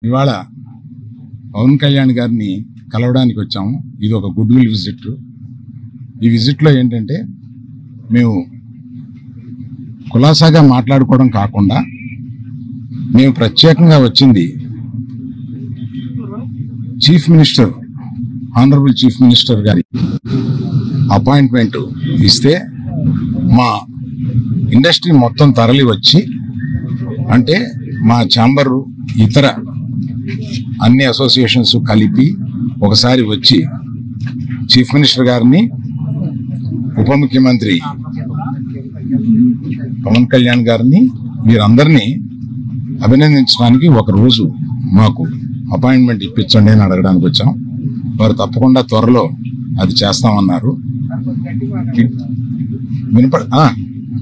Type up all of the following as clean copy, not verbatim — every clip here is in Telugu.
ఇవాళ పవన్ కళ్యాణ్ గారిని కలవడానికి వచ్చాము. ఇది ఒక గుడ్ విల్ విజిట్. ఈ విజిట్లో ఏంటంటే మేము కులాసాగా మాట్లాడుకోవడం కాకుండా మేము ప్రత్యేకంగా వచ్చింది chief minister, honourable chief minister గారి అపాయింట్మెంట్ ఇస్తే మా ఇండస్ట్రీ మొత్తం తరలి వచ్చి, అంటే మా ఛాంబర్ ఇతర అన్ని అసోసియేషన్స్ కలిపి ఒకసారి వచ్చి చీఫ్ మినిస్టర్ గారిని, ఉప ముఖ్యమంత్రి పవన్ కళ్యాణ్ గారిని, వీరందరినీ అభినందించడానికి ఒక రోజు మాకు అపాయింట్మెంట్ ఇప్పించండి అని అడగడానికి వచ్చాం. వారు తప్పకుండా త్వరలో అది చేస్తామన్నారు.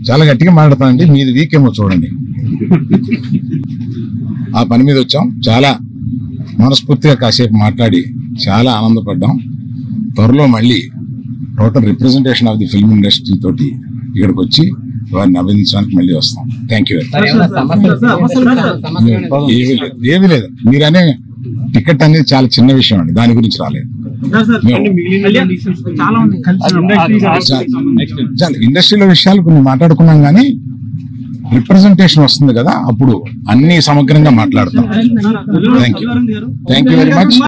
చాలా గట్టిగా మాట్లాడతానండి, మీది వీక్ ఏమో చూడండి. ఆ పని మీద వచ్చాం. చాలా మనస్ఫూర్తిగా కాసేపు మాట్లాడి చాలా ఆనందపడ్డాం. త్వరలో మళ్ళీ total representation of the film industry తోటి ఇక్కడికి వచ్చి వారిని అభినందించడానికి మళ్ళీ వస్తాం. Thank you. ఏమీ లేదు, మీరనే టికెట్ అనేది చాలా చిన్న విషయం అండి, దాని గురించి రాలేదు. ఇండస్ట్రీలో విషయాలు కొన్ని మాట్లాడుకున్నాం, కానీ రిప్రజెంటేషన్ వస్తుంది కదా, అప్పుడు అన్ని సమగ్రంగా మాట్లాడతాం. Thank you very much.